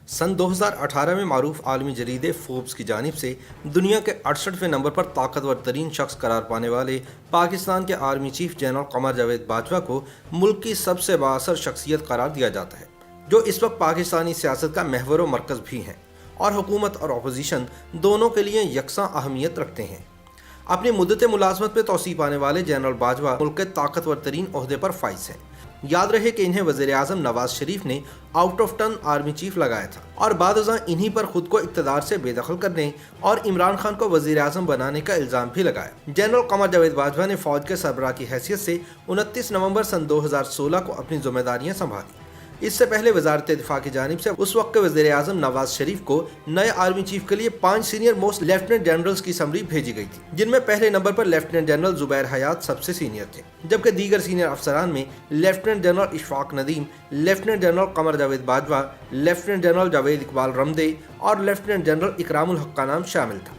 सन 2018 में मारूफ आलमी जरीदे फोर्ब्स की जानिब से दुनिया के 68वें नंबर पर ताकतवर तरीन शख्स करार पाने वाले पाकिस्तान के army chief general Qamar Javed Bajwa को मुल्क की सबसे बाअसर शख्सियत करार दिया जाता है, जो इस वक्त पाकिस्तानी सियासत का महवर व मरकज़ भी हैं और हुकूमत और अपोजिशन दोनों के लिए यकसां अहमियत रखते हैं। अपनी मुद्दत मुलाजमत में तौसीफ़ पाने वाले जनरल बाजवा मुल्क के ताकतवर तरीन ओहदे पर फाइज हैं। याद रहे कि इन्हें वज़ीर आज़म नवाज शरीफ ने out of turn army chief लगाया था और बादशाह इन्हीं पर खुद को इक़्तिदार से बेदखल करने और इमरान खान को वज़ीर आज़म बनाने का इल्ज़ाम भी लगाया। जनरल कमर जावेद बाजवा ने फ़ौज के सरबराह की हैसियत से 29 नवंबर सन 2016 को अपनी जिम्मेदारियां संभाली। इससे पहले वजारत दिफा की जानिब से उस वक्त के वज़ीर आज़म नवाज शरीफ को नए आर्मी चीफ के लिए 5 सीनियर मोस्ट लेफ्टिनेंट जनरल्स की समरी भेजी गई थी, जिनमें पहले नंबर पर लेफ्टिनेंट जनरल जुबैर हयात सबसे सीनियर थे, जबकि दीगर सीनियर अफसरान में lieutenant general Ishfaq Nadeem, lieutenant general Qamar Javed Bajwa, lieutenant general Javed Iqbal Ramday और लेफ्टिनेंट जनरल इकरामुल हक का नाम शामिल था।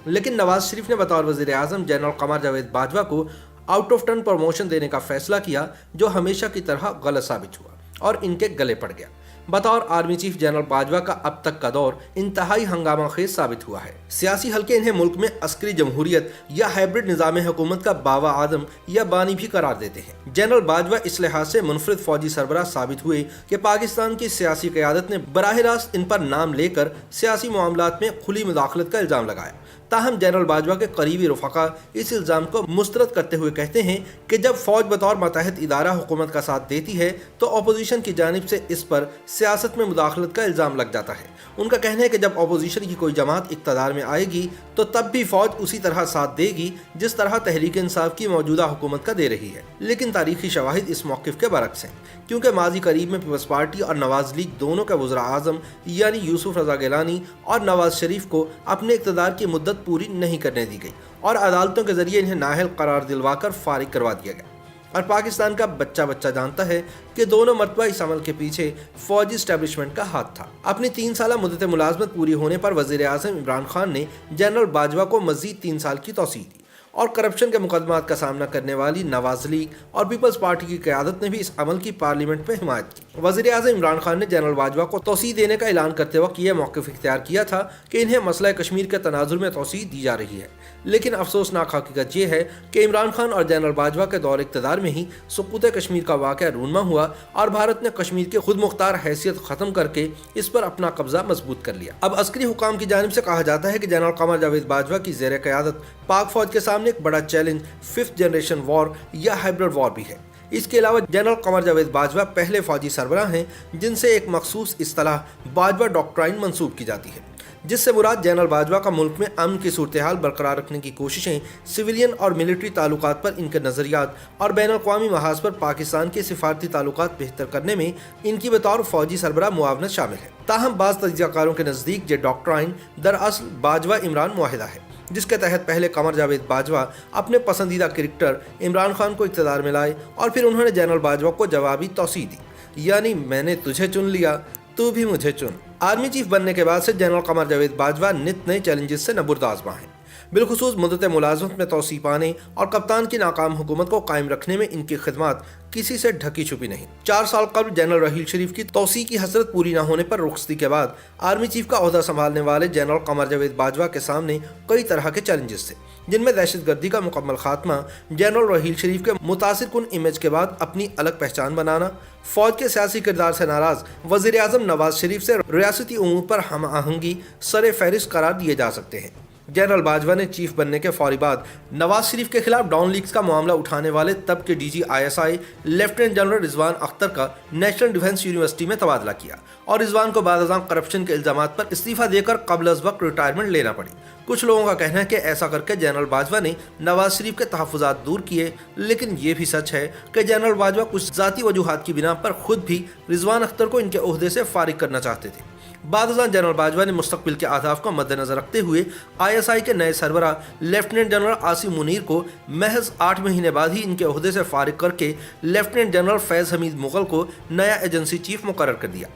लेकिन नवाज शरीफ ने बतौर वज़ीर आज़म जनरल कमर जावेद बाजवा को आउट ऑफ टर्न प्रमोशन देने का फैसला किया, जो हमेशा की तरह गलत साबित हुआ और इनके गले पड़ गया। बतौर आर्मी चीफ जनरल बाजवा का अब तक का दौर इंतहाई हंगामा खेज साबित हुआ है। सियासी हलके इन्हें मुल्क में अस्करी जमहूरियत या हाइब्रिड निज़ाम हुकूमत का बावा आदम या बानी भी करार देते हैं। जनरल बाजवा इस लिहाज से मुनफरिद फौजी सरबराह साबित हुए कि पाकिस्तान की सियासी क़यादत ने बराह रास्त इन पर नाम लेकर सियासी मामलात में खुली मुदाखलत का इल्ज़ाम लगाया। ताहम जनरल बाजवा के करीबी रफ़ाका इस इल्ज़ाम को मुस्तरद करते हुए कहते हैं कि जब फ़ौज बतौर मतहत इदारा हुकूमत का साथ देती है तो अपोजिशन की जानिब से इस पर सियासत में मुदाखलत का इल्ज़ाम लग जाता है। उनका कहना है कि जब अपोजिशन की कोई जमात इक़्तिदार में आएगी तो तब भी फ़ौज उसी तरह साथ देगी जिस तरह तहरीक इंसाफ की मौजूदा हुकूमत का दे रही है। लेकिन तारीखी शवाहिद इस मौक़िफ़ के बरक्स हैं, क्योंकि माजी करीब में पीपल्स पार्टी और नवाज लीग दोनों के वज़ीर आज़म यानी यूसुफ रज़ा गिलानी और नवाज शरीफ को अपने इक़्तिदार की मुद्दत पूरी नहीं करने दी गई और अदालतों के ज़रिए इन्हें नाअहल करार दिलवाकर फारिग करवा दिया गया। और पाकिस्तान का बच्चा बच्चा जानता है कि दोनों मरतबा इस अमल के पीछे फौजी स्टैब्लिशमेंट का हाथ था। अपनी 3 साल मुद्दत मुलाजमत पूरी होने पर वज़ीर आज़म इमरान खान ने जनरल बाजवा को मज़ीद 3 साल की तौसीह दी और करप्शन के मुकदमात का सामना करने वाली नवाज लीग और पीपल्स पार्टी की क़यादत ने भी इस अमल की पार्लियामेंट में हिमायत की। वज़ीर आज़म इमरान खान ने जनरल बाजवा को तौसीह देने का ऐलान करते वक्त यह मौक़िफ़ इख्तियार किया था कि इन्हें मसला कश्मीर के तनाजुर में तौसीह दी जा रही है। लेकिन अफसोसनाक हकीकत यह है कि इमरान खान और जनरल बाजवा के दौर इक़्तिदार में ही सुक़ूत कश्मीर का वाक़या रूनमा हुआ और भारत ने कश्मीर की खुद मुख्तार हैसियत ख़त्म करके इस पर अपना कब्जा मजबूत कर लिया। अब अस्करी हुकाम की जानिब से कहा जाता है कि जनरल कमर जावेद बाजवा की ज़ेर क़यादत पाक फ़ौज के सामने एक बड़ा चैलेंज 5th जनरेशन वॉर या हाइब्रिड वॉर भी है। इसके अलावा जनरल कमर जावेद बाजवा पहले फौजी सरबराह हैं जिनसे एक मखसूस इस्तिलाह बाजवा डॉक्ट्राइन मंसूब की जाती है, जिससे मुराद जनरल बाजवा का मुल्क में अमन की सूरत हाल बरकरार रखने की कोशिशें, सिविलियन और मिलिट्री ताल्लुकात पर इनके नज़रियात और बैन अक़वामी महाज पर पाकिस्तान के सिफारती ताल्लुकात बेहतर करने में इनकी बतौर फौजी सरबराह मुआवनत शामिल है। ताहम बाज़ तज्ज़ियाकारों के नज़दीक ये डॉक्ट्राइन दरअसल बाजवा इमरान मुआहिदा है, जिसके तहत पहले कमर जावेद बाजवा अपने पसंदीदा क्रिकेटर इमरान खान को इक़्तिदार में लाए और फिर उन्होंने जनरल बाजवा को जवाबी तौसीह दी, यानी मैंने तुझे चुन लिया, तू भी मुझे चुन। आर्मी चीफ बनने के बाद से जनरल कमर जावेद बाजवा नित नए चैलेंजेस से नबुर्द आज़मा हैं, बिलखुसूस मुद्दत मुलाजमत में तौसीह पाने और कप्तान की नाकाम हुकूमत को कायम रखने में इनकी खिदमत किसी से ढकी छुपी नहीं। 4 साल कबल जनरल रहील शरीफ की तौसीह की हसरत पूरी न होने पर रुखसती के बाद आर्मी चीफ का ओहदा संभालने वाले जनरल कमर जावेद बाजवा के सामने कई तरह के चैलेंजेस थे, जिनमें दहशतगर्दी का मुकम्मल खात्मा, जनरल रहील शरीफ के मुतासिर कुन इमेज के बाद अपनी अलग पहचान बनाना, फौज के सियासी किरदार से नाराज वज़ीर आज़म नवाज शरीफ से रियासती उमूर पर हम आहंगी सरे फहरिस्त करार दिए जा सकते हैं। जनरल बाजवा ने चीफ बनने के फौरी बाद नवाज शरीफ के खिलाफ डाउन लीक्स का मामला उठाने वाले तब के DG ISI lieutenant general Rizwan Akhtar का नेशनल डिफेंस यूनिवर्सिटी में तबादला किया और रिजवान को बाद करप्शन के इल्जामात पर इस्तीफा देकर कबल अज़ वक्त रिटायरमेंट लेना पड़ी। कुछ लोगों का कहना है कि ऐसा करके जनरल बाजवा ने नवाज शरीफ के तहफ़्फ़ुज़ात दूर किए, लेकिन ये भी सच है कि जनरल बाजवा कुछ ज़ाती वजूहात की बिना पर खुद भी रिजवान अख्तर को इनके ओहदे से फारिग करना चाहते थे। बादशाह जनरल बाजवा ने मुस्तक़बिल के अहदाफ़ को मद्देनज़र रखते हुए ISI के नए सरबराह लेफ्टिनेंट जनरल आसिम मुनीर को महज 8 महीने बाद ही इनके ओहदे से फारिग करके लेफ्टिनेंट जनरल फैज़ हमीद मुग़ल को नया एजेंसी चीफ मुकर्रर कर दिया।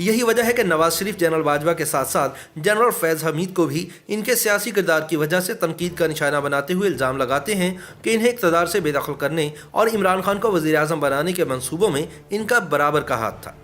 यही वजह है कि नवाज शरीफ जनरल बाजवा के साथ साथ जनरल फैज़ हमीद को भी इनके सियासी किरदार की वजह से तनकीद का निशाना बनाते हुए इल्ज़ाम लगाते हैं कि इन्हें इक़्तिदार से बेदखल करने और इमरान खान को वज़ीर आज़म बनाने के मंसूबों में इनका बराबर का हाथ था।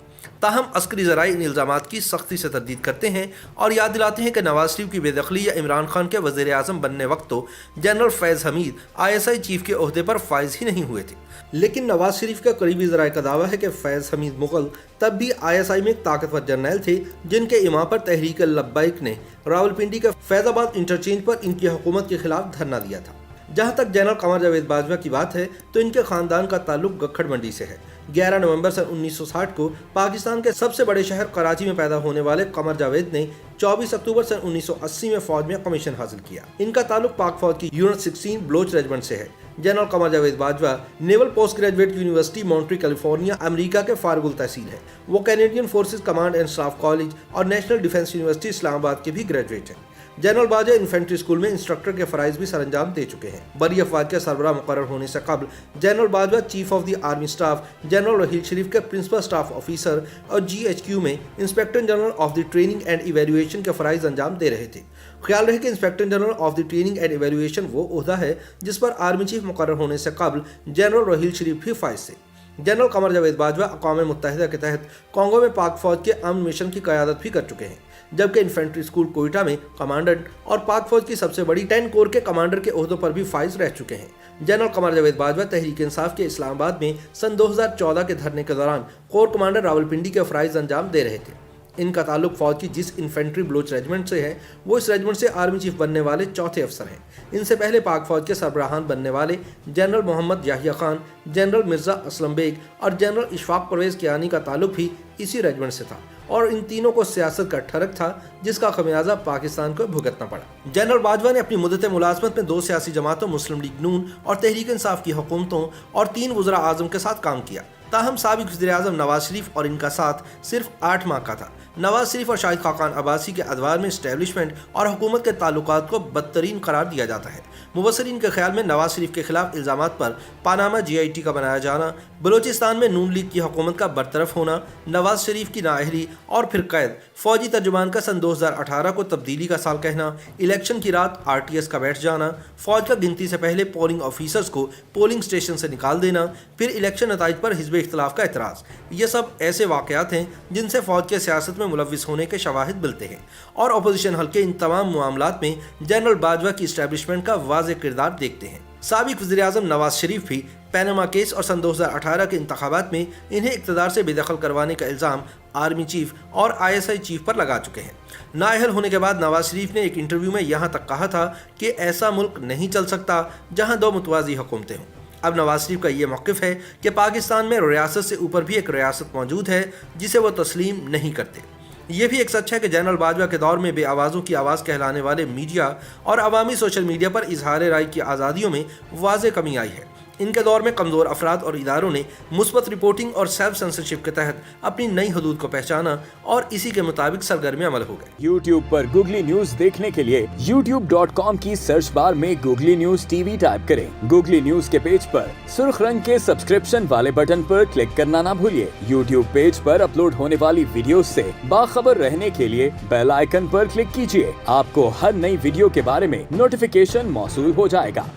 ताहम अस्करी ज़राए इन इल्ज़ामात की सख्ती से तरदीद करते हैं और याद दिलाते हैं कि नवाज शरीफ की बेदखली या इमरान खान के वज़ीर आज़म बनने वक्त तो जनरल फैज़ हमीद ISI चीफ के ओहदे पर फाइज ही नहीं हुए थे, लेकिन नवाज शरीफ का करीबी ज़राए का दावा है कि फैज़ हमीद मुग़ल तब भी ISI में एक ताकतवर जर्नैल थे जिनके इमाम पर तहरीक लब्बैक ने रावलपिंडी के फैज़ाबाद इंटरचेंज पर इनकी हुकूमत के खिलाफ धरना दिया था। जहां तक जनरल कमर जावेद बाजवा की बात है तो इनके खानदान का ताल्लुक गखड़ मंडी से है। 11 नवंबर सन 1960 को पाकिस्तान के सबसे बड़े शहर कराची में पैदा होने वाले कमर जावेद ने 24 अक्टूबर सन 1980 में फौज में कमीशन हासिल किया। इनका ताल्लुक पाक फौज की यूनिट 16 ब्लोच रेजिमेंट से है। General Qamar Javed Bajwa naval post graduate university Monterey California America के फारगुल तहसील है। वो Canadian forces command and staff college और नेशनल डिफेंस यूनिवर्सिटी इस्लामाबाद के भी ग्रेजुएट हैं। जनरल बाजवा इन्फेंट्री स्कूल में इंस्ट्रक्टर के फराइज भी सरअंजाम दे चुके हैं। बरी अफवाज के सरबराह मुकर्रर होने से कबल general Bajwa chief of the army staff general Raheel Sharif के प्रिंसिपल स्टाफ ऑफिसर और GHQ में inspector general of the training and evaluation के फराइज अंजाम दे रहे थे। ख्याल रहे कि inspector general of the training and evaluation वो ओहदा है जिस पर आर्मी चीफ मुकर्रर होने से कबल जनरल रहील शरीफ भी फाइज थे। जनरल कमर जावेद बाजवा अक़वाम मुत्तहिदा के तहत कॉन्गो में पाक फौज के अमन मिशन की क़यादत भी कर चुके हैं, जबकि इन्फेंट्री स्कूल कोयटा में कमांडेंट और पाक फौज की सबसे बड़ी 10 कोर के कमांडर के ओहदों पर भी फाइज रह चुके हैं। जनरल कमर जावेद बाजवा तहरीक इंसाफ के इस्लामाबाद में सन 2014 के धरने के दौरान कोर कमांडर रावलपिंडी के फराइज अंजाम दे रहे थे। इनका ताल्लुक फौज की जिस इन्फेंट्री ब्लोच रेजिमेंट से है वो इस रेजिमेंट से आर्मी चीफ बनने वाले चौथे अफसर हैं। इनसे पहले पाक फौज के सरबराहान बनने वाले जनरल मोहम्मद याहिया खान, जनरल मिर्ज़ा असलम बेग और जनरल इशफाक परवेज़ कियानी का ताल्लुक भी इसी रेजिमेंट से था और इन तीनों को सियासत का ठरक था जिसका खमियाजा पाकिस्तान को भुगतना पड़ा। जनरल बाजवा ने अपनी मुद्दत मुलाजमत में 2 सियासी जमातों मुस्लिम लीग नून और तहरीक इंसाफ की हुकूमतों और 3 वज़रा आज़म के साथ काम किया। ताहम साबिक वज़ीर आज़म नवाज शरीफ और इनका साथ सिर्फ 8 माह का था। नवाज शरीफ और शाहिद खाकान अब्बासी के अदवार में इस्टेब्लिशमेंट और हुकूमत के ताल्लुकात को बदतरीन करार दिया जाता है। मुबसरीन के ख्याल में नवाज शरीफ के खिलाफ इल्ज़ामात पर पानामा GIT का बनाया जाना, बलूचिस्तान में नून लीग की हुकूमत का बरतरफ होना, नवाज शरीफ की नाअहली और फिर कैद, फौजी तर्जुमान का सन 2018 को तब्दीली का साल कहना, इलेक्शन की रात RTS का बैठ जाना, फौज का गिनती से पहले पोलिंग ऑफिसर्स को पोलिंग स्टेशन से निकाल देना, फिर इलेक्शन नताइज पर हिज़्ब इख्तिलाफ का एतराज़, ये सब ऐसे वाक़यात हैं जिनसे फौज के सियासत में मुलव्विस होने के शवाहिद मिलते हैं और अपोजिशन हल्के इन तमाम मामलात में जनरल बाजवा की इस्टेब्लिशमेंट का वाज़ेह किरदार देखते हैं। साबिक वज़ीर आज़म नवाज शरीफ भी पैनामा केस और सन 2018 के इंतखाबात में इन्हें इक़्तिदार से बेदखल करवाने का इल्ज़ाम आर्मी चीफ और ISI चीफ पर लगा चुके हैं। नाअहल होने के बाद नवाज शरीफ ने एक इंटरव्यू में यहाँ तक कहा था कि ऐसा मुल्क नहीं चल सकता जहाँ 2 मुतवाज़ी हुकूमतें हों। अब नवाज शरीफ का ये मौक़िफ़ है कि पाकिस्तान में रियासत से ऊपर भी एक रियासत मौजूद है जिसे वो तस्लीम नहीं करते। ये भी एक सच है कि जनरल बाजवा के दौर में बेआवाज़ों की आवाज़ कहलाने वाले मीडिया और अवामी सोशल मीडिया पर इजहार राय की आज़ादियों में वाज़ेह कमी आई है। इनके दौर में कमज़ोर अफराद और इदारों ने मुस्बत रिपोर्टिंग और सेल्फ सेंसरशिप के तहत अपनी नई हदूद को पहचाना और इसी के मुताबिक सरगर्मी अमल हो गए। YouTube पर गूगली न्यूज देखने के लिए youtube.com की सर्च बार में गूगली न्यूज TV टाइप करें। गूगली न्यूज के पेज पर सुर्ख रंग के सब्सक्रिप्शन वाले बटन पर क्लिक करना ना भूलिए। YouTube पेज पर अपलोड होने वाली वीडियो से बाखबर रहने के लिए बेल आइकन पर क्लिक कीजिए। आपको हर नई वीडियो के बारे में नोटिफिकेशन मौसूल हो जाएगा।